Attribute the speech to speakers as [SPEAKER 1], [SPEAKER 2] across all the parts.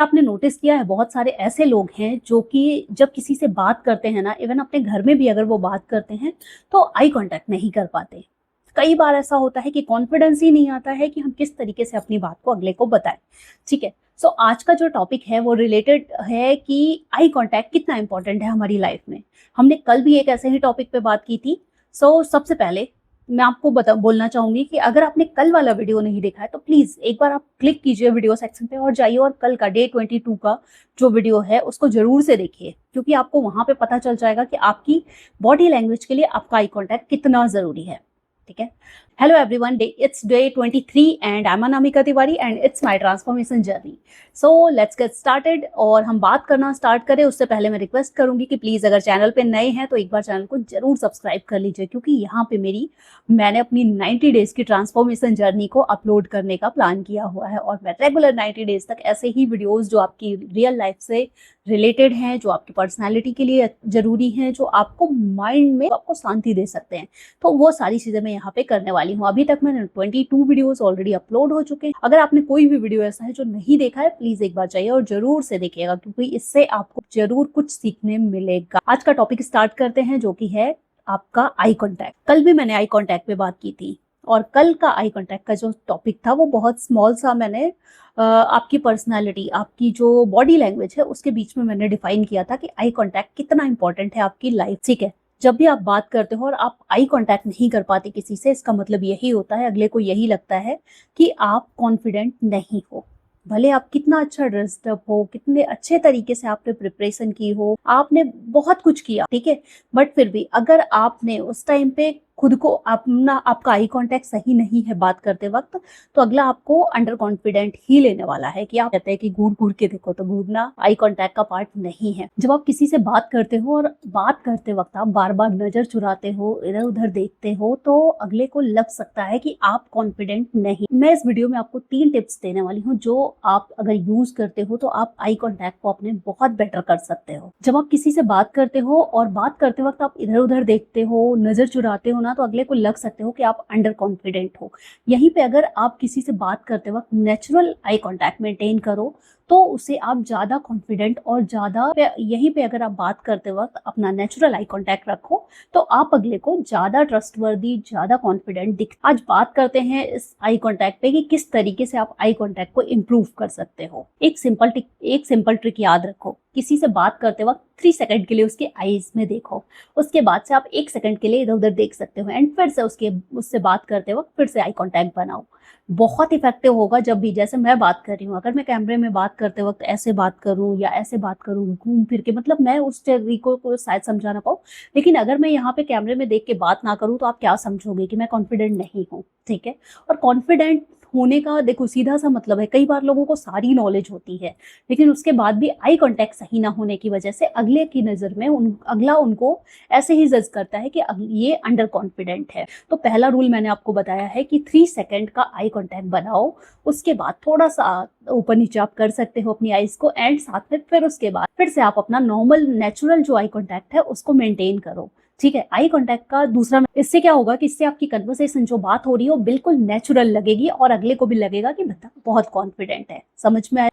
[SPEAKER 1] आपने नोटिस किया है बहुत सारे ऐसे लोग हैं जो कि जब किसी से बात करते हैं ना, इवन अपने घर में भी अगर वो बात करते हैं तो आई कांटेक्ट नहीं कर पाते। कई बार ऐसा होता है कि कॉन्फिडेंस ही नहीं आता है कि हम किस तरीके से अपनी बात को अगले को बताएं। ठीक है, सो आज का जो टॉपिक है वो रिलेटेड है कि आई कांटेक्ट कितना इंपॉर्टेंट है हमारी लाइफ में। हमने कल भी एक ऐसे ही टॉपिक पे बात की थी। सबसे पहले मैं आपको बोलना चाहूंगी कि अगर आपने कल वाला वीडियो नहीं देखा है तो प्लीज एक बार आप क्लिक कीजिए वीडियो सेक्शन पे और जाइए और कल का डे 22 का जो वीडियो है उसको जरूर से देखिए, क्योंकि आपको वहां पे पता चल जाएगा कि आपकी बॉडी लैंग्वेज के लिए आपका आई कांटेक्ट कितना जरूरी है। ठीक है, hello everyone, it's day 23 and I am Anamika Tiwari and it's my transformation journey. So let's get started. और हम बात करना स्टार्ट करें उससे पहले मैं रिक्वेस्ट करूंगी कि प्लीज अगर चैनल पे नए हैं तो एक बार चैनल को जरूर सब्सक्राइब कर लीजिए, क्योंकि यहाँ पे मैंने अपनी 90 डेज की ट्रांसफॉर्मेशन जर्नी को अपलोड करने का प्लान किया हुआ है और मैं रेगुलर 90 डेज तक ऐसे ही वीडियोस जो आपकी रियल लाइफ से रिलेटेड हैं, जो आपकी पर्सनैलिटी के लिए जरूरी हैं, जो आपको माइंड में आपको शांति दे सकते हैं, तो वो सारी चीजें मैं यहाँ पे करने वाली हूँ। अभी तक मैंने 22 वीडियोस ऑलरेडी अपलोड हो चुके हैं। अगर आपने कोई भी वीडियो ऐसा है जो नहीं देखा है, प्लीज एक बार जाइए और जरूर से देखिएगा, क्योंकि इससे आपको जरूर कुछ सीखने मिलेगा। आज का टॉपिक स्टार्ट करते हैं, जो कि है आपका आई कांटेक्ट। कल भी मैंने आई कांटेक्ट पे बात की थी और कल का आई कांटेक्ट का जो टॉपिक था वो बहुत स्मॉल सा मैंने आपकी पर्सनालिटी, आपकी जो बॉडी लैंग्वेज है उसके बीच में मैंने डिफाइन किया था कि आई कांटेक्ट कितना इंपॉर्टेंट है आपकी लाइफ। ठीक है, जब भी आप बात करते हो और आप आई कांटेक्ट नहीं कर पाते किसी से, इसका मतलब यही होता है, अगले को यही लगता है कि आप कॉन्फिडेंट नहीं हो। भले आप कितना अच्छा ड्रेस्ड अप हो, कितने अच्छे तरीके से आपने प्रिपरेशन की हो, आपने बहुत कुछ किया, ठीक है, बट फिर भी अगर आपने उस टाइम पे खुद को अपना आपका आई कांटेक्ट सही नहीं है बात करते वक्त, तो अगला आपको अंडर कॉन्फिडेंट ही लेने वाला है। कि आप कहते हैं कि घूर घूर के देखो, तो घूरना आई कांटेक्ट का पार्ट नहीं है। जब आप किसी से बात करते हो और बात करते वक्त आप बार बार नजर चुराते हो, इधर उधर देखते हो, तो अगले को लग सकता है कि आप कॉन्फिडेंट नहीं। मैं इस वीडियो में आपको 3 टिप्स देने वाली हूँ जो आप अगर यूज करते हो तो आप आई कांटेक्ट को अपने बहुत बेटर कर सकते हो। जब आप किसी से बात करते हो और बात करते वक्त आप इधर उधर देखते हो, नजर चुराते हो ना, तो अगले को लग सकते हो कि आप अंडर कॉन्फिडेंट हो। यहीं पे अगर आप किसी से बात करते वक्त नेचुरल आई कांटेक्ट मेंटेन करो तो उसे आप ज्यादा कॉन्फिडेंट और ज्यादा, यहीं पे अगर आप बात करते वक्त अपना नेचुरल आई कांटेक्ट रखो तो आप अगले को ज्यादा ट्रस्टवर्दी, ज्यादा कॉन्फिडेंट दिख। आज बात करते हैं इस आई कांटेक्ट पे कि किस तरीके से आप आई कांटेक्ट को इम्प्रूव कर सकते हो। एक सिंपल ट्रिक याद रखो। किसी से बात करते वक्त 3 सेकंड के लिए उसके आईज में देखो, उसके बाद से आप 1 सेकंड के लिए इधर उधर देख सकते हो एंड फिर से उससे बात करते वक्त फिर से आई कांटेक्ट बनाओ। बहुत इफेक्टिव होगा। जब भी जैसे मैं बात कर रही हूँ, अगर मैं कैमरे में बात करते वक्त ऐसे बात करूँ या ऐसे बात करूँ घूम फिर के, मतलब मैं उस तरीकों को शायद समझा ना पाऊँ, लेकिन अगर मैं यहाँ पे कैमरे में देख के बात ना करूँ तो आप क्या समझोगे कि मैं कॉन्फिडेंट नहीं हूँ। ठीक है, और कॉन्फिडेंट होने का देखो सीधा सा मतलब है, कई बार लोगों को सारी नॉलेज होती है लेकिन उसके बाद भी आई कांटेक्ट सही ना होने की वजह से अगले की नजर में अगला उनको ऐसे ही जज करता है कि ये अंडर कॉन्फिडेंट है। तो पहला रूल मैंने आपको बताया है कि 3 सेकंड का आई कांटेक्ट बनाओ, उसके बाद थोड़ा सा ऊपर नीचे आप कर सकते हो अपनी आईज को एंड साथ में फिर उसके बाद फिर से आप अपना नॉर्मल नेचुरल जो आई कांटेक्ट है उसको मेंटेन करो। ठीक है, आई कांटेक्ट का दूसरा, इससे क्या होगा कि इससे आपकी कन्वर्सेशन जो बात हो रही है वो बिल्कुल नेचुरल लगेगी और अगले को भी लगेगा कि बंदा बहुत कॉन्फिडेंट है। समझ में आया?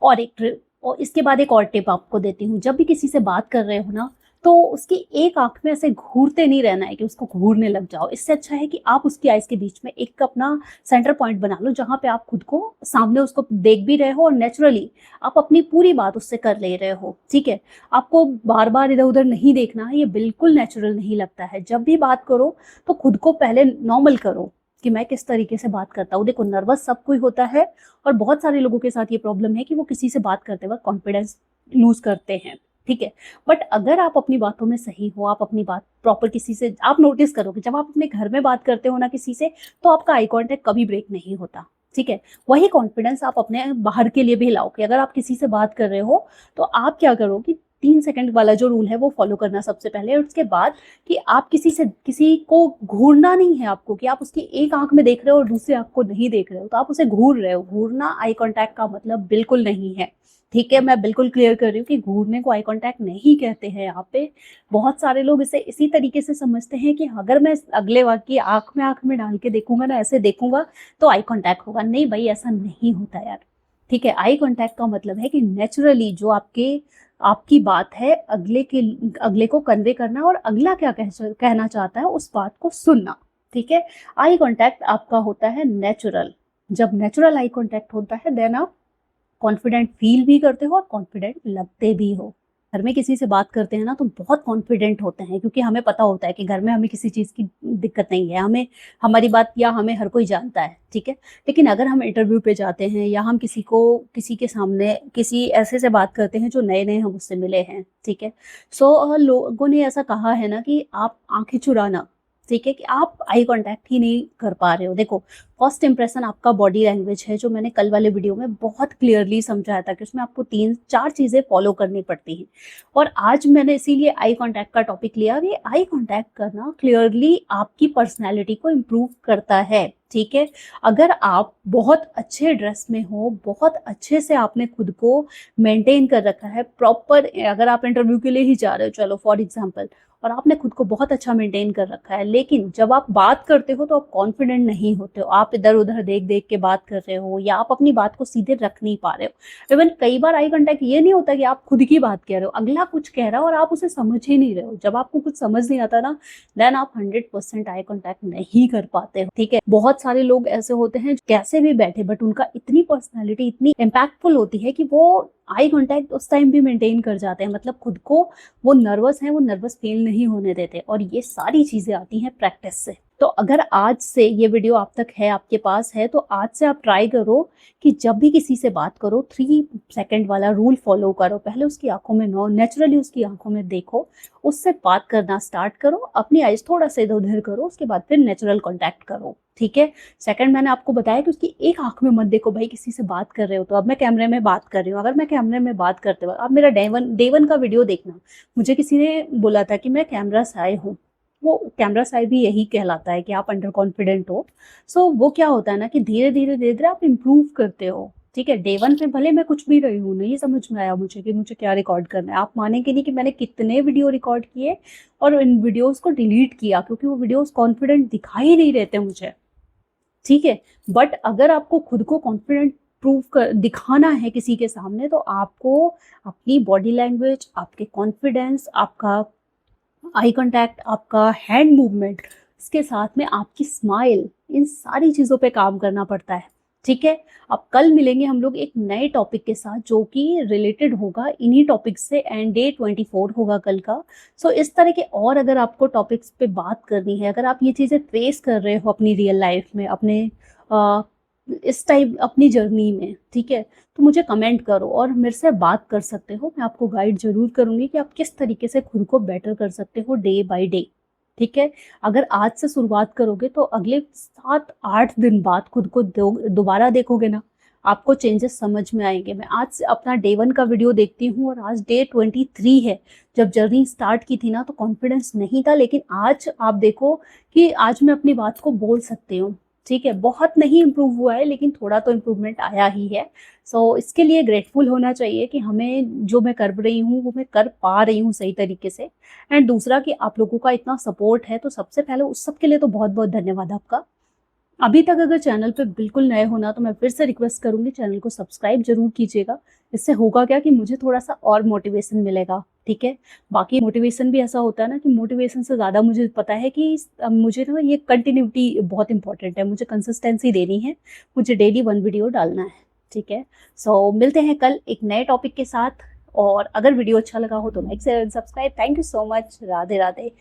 [SPEAKER 1] और इसके बाद एक और टिप आपको देती हूँ। जब भी किसी से बात कर रहे हो ना, तो उसकी एक आंख में ऐसे घूरते नहीं रहना है कि उसको घूरने लग जाओ। इससे अच्छा है कि आप उसकी आइज के बीच में एक अपना सेंटर पॉइंट बना लो, जहां पे आप खुद को सामने उसको देख भी रहे हो और नेचुरली आप अपनी पूरी बात उससे कर ले रहे हो। ठीक है, आपको बार बार इधर उधर नहीं देखना है, ये बिल्कुल नेचुरल नहीं लगता है। जब भी बात करो तो खुद को पहले नॉर्मल करो कि मैं किस तरीके से बात करता हूँ। देखो, नर्वस सब कोई होता है और बहुत सारे लोगों के साथ ये प्रॉब्लम है कि वो किसी से बात करते वक्त कॉन्फिडेंस लूज करते हैं। ठीक है, बट अगर आप अपनी बातों में सही हो, आप अपनी बात प्रॉपर किसी से, आप नोटिस करो कि जब आप अपने घर में बात करते हो ना किसी से, तो आपका आई कांटेक्ट कभी ब्रेक नहीं होता। ठीक है, वही कॉन्फिडेंस आप अपने बाहर के लिए भी लाओ कि अगर आप किसी से बात कर रहे हो तो आप क्या करो कि 3 सेकंड वाला जो रूल है वो फॉलो करना सबसे पहले, और उसके बाद कि आप किसी को घूरना नहीं है आपको, कि आप उसकी एक आंख में देख रहे हो और दूसरी आंख को नहीं देख रहे हो तो आप उसे घूर रहे हो। घूरना आई कांटेक्ट का मतलब बिल्कुल नहीं है। ठीक है, मैं बिल्कुल क्लियर कर रही हूँ कि घूरने को आई कांटेक्ट नहीं कहते हैं। यहाँ पे बहुत सारे लोग इसे इसी तरीके से समझते हैं कि अगर मैं अगले वाले की आंख में डाल के देखूंगा ना, ऐसे देखूंगा तो आई कांटेक्ट होगा। नहीं भाई, ऐसा नहीं होता यार। ठीक है। आई कांटेक्ट का मतलब है कि नेचुरली जो आपकी बात है अगले को कन्वे करना और अगला क्या कहना चाहता है उस बात को सुनना। ठीक है। आई कांटेक्ट आपका होता है नेचुरल। जब नेचुरल आई कांटेक्ट होता है देन आप कॉन्फिडेंट फील भी करते हो और कॉन्फिडेंट लगते भी हो। घर में किसी से बात करते हैं ना तो बहुत कॉन्फिडेंट होते हैं, क्योंकि हमें पता होता है कि घर में हमें किसी चीज़ की दिक्कत नहीं है, हमें हमारी बात या हमें हर कोई जानता है। ठीक है। लेकिन अगर हम इंटरव्यू पे जाते हैं या हम किसी के सामने किसी ऐसे से बात करते हैं जो नए नए हम उससे मिले हैं, ठीक है, सो लोगों ने ऐसा कहा है ना कि आप आंखें चुराना, ठीक है, कि आप आई कांटेक्ट ही नहीं कर पा रहे हो। देखो, फर्स्ट इंप्रेशन आपका बॉडी लैंग्वेज है, जो मैंने कल वाले वीडियो में बहुत क्लियरली समझाया था कि उसमें आपको 3-4 चीजें फॉलो करनी पड़ती हैं। और आज मैंने इसीलिए आई कांटेक्ट का टॉपिक लिया कि आई कांटेक्ट करना क्लियरली आपकी पर्सनैलिटी को इम्प्रूव करता है। ठीक है। अगर आप बहुत अच्छे ड्रेस में हो, बहुत अच्छे से आपने खुद को मेंटेन कर रखा है प्रॉपर, अगर आप इंटरव्यू के लिए ही जा रहे हो, चलो फॉर एग्जाम्पल, और आपने खुद को बहुत अच्छा मेंटेन कर रखा है, लेकिन जब आप बात करते हो तो आप कॉन्फिडेंट नहीं होते हो, आप इधर उधर देख देख के बात कर रहे हो या आप अपनी बात को सीधे रख नहीं पा रहे हो। इवन कई बार आई कांटेक्ट ये नहीं होता कि आप खुद की बात कह रहे हो, अगला कुछ कह रहा हो और आप उसे समझ ही नहीं रहे हो। जब आपको कुछ समझ नहीं आता ना, देन आप 100% आई कांटेक्ट नहीं कर पाते हो। ठीक है। बहुत सारे लोग ऐसे होते हैं कैसे भी बैठे, बट उनका इतनी पर्सनैलिटी इतनी इम्पैक्टफुल होती है कि वो आई कांटेक्ट उस टाइम भी मेंटेन कर जाते हैं, मतलब खुद को वो नर्वस हैं, वो नर्वस फील नहीं होने देते। और ये सारी चीजें आती हैं प्रैक्टिस से। तो अगर आज से ये वीडियो आप तक है, आपके पास है, तो आज से आप ट्राई करो कि जब भी किसी से बात करो 3 सेकंड वाला रूल फॉलो करो। पहले उसकी आंखों में नेचुरली उसकी आंखों में देखो, उससे बात करना स्टार्ट करो, अपनी आइज थोड़ा सा इधर उधर करो, उसके बाद फिर नेचुरल कॉन्टैक्ट करो। ठीक है। सेकंड, मैंने आपको बताया कि उसकी एक आंख में मत देखो। भाई किसी से बात कर रहे हो तो अब मैं कैमरे में बात कर रही हूँ, अगर मैं कैमरे में बात करते वक्त आप मेरा डे 1 का वीडियो देखना, मुझे किसी ने बोला था कि मैं कैमरा साय हूँ। वो कैमरा साय भी यही कहलाता है कि आप अंडर कॉन्फिडेंट हो। सो वो क्या होता है ना कि धीरे धीरे धीरे धीरे आप इम्प्रूव करते हो। ठीक है। डे 1 पे भले मैं कुछ भी रही हूँ, नहीं समझ में आया मुझे कि मुझे क्या रिकॉर्ड करना है, आप मानेंगे नहीं कि मैंने कितने वीडियो रिकॉर्ड किए और इन वीडियोस को डिलीट किया, क्योंकि वो वीडियोस कॉन्फिडेंट दिखाई नहीं रहते मुझे। ठीक है। बट अगर आपको खुद को कॉन्फिडेंट प्रूव कर दिखाना है किसी के सामने, तो आपको अपनी बॉडी लैंग्वेज, आपके कॉन्फिडेंस, आपका आई कांटेक्ट, आपका हैंड मूवमेंट, इसके साथ में आपकी स्माइल, इन सारी चीज़ों पे काम करना पड़ता है। ठीक है। अब कल मिलेंगे हम लोग एक नए टॉपिक के साथ जो कि रिलेटेड होगा इन्हीं टॉपिक से, एंड डे 24 होगा कल का। सो इस तरह के और अगर आपको टॉपिक्स पे बात करनी है, अगर आप ये चीज़ें फेस कर रहे हो अपनी रियल लाइफ में, अपने इस टाइप अपनी जर्नी में, ठीक है, तो मुझे कमेंट करो और मेरे से बात कर सकते हो। मैं आपको गाइड जरूर करूंगी कि आप किस तरीके से खुद को बेटर कर सकते हो डे बाय डे। ठीक है। अगर आज से शुरुआत करोगे तो अगले 7-8 दिन बाद खुद को दोबारा देखोगे ना, आपको चेंजेस समझ में आएंगे। मैं आज से अपना डे 1 का वीडियो देखती हूँ और आज डे 23 है। जब जर्नी स्टार्ट की थी ना तो कॉन्फिडेंस नहीं था, लेकिन आज आप देखो कि आज मैं अपनी बात को बोल सकती हूँ। ठीक है। बहुत नहीं इम्प्रूव हुआ है, लेकिन थोड़ा तो इम्प्रूवमेंट आया ही है। सो इसके लिए ग्रेटफुल होना चाहिए कि हमें जो मैं कर रही हूँ वो मैं कर पा रही हूँ सही तरीके से। एंड दूसरा कि आप लोगों का इतना सपोर्ट है, तो सबसे पहले उस सब के लिए तो बहुत बहुत धन्यवाद आपका। अभी तक अगर चैनल पे बिल्कुल नए हो ना, तो मैं फिर से रिक्वेस्ट करूंगी चैनल को सब्सक्राइब जरूर कीजिएगा। इससे होगा क्या कि मुझे थोड़ा सा और मोटिवेशन मिलेगा। ठीक है। बाकी मोटिवेशन भी ऐसा होता है ना कि मोटिवेशन से ज़्यादा मुझे पता है कि मुझे ना ये कंटिन्यूटी बहुत इंपॉर्टेंट है, मुझे कंसिस्टेंसी देनी है, मुझे डेली 1 वीडियो डालना है। ठीक है। सो मिलते हैं कल एक नए टॉपिक के साथ, और अगर वीडियो अच्छा लगा हो तो like share subscribe. Thank you so much. Radhe Radhe.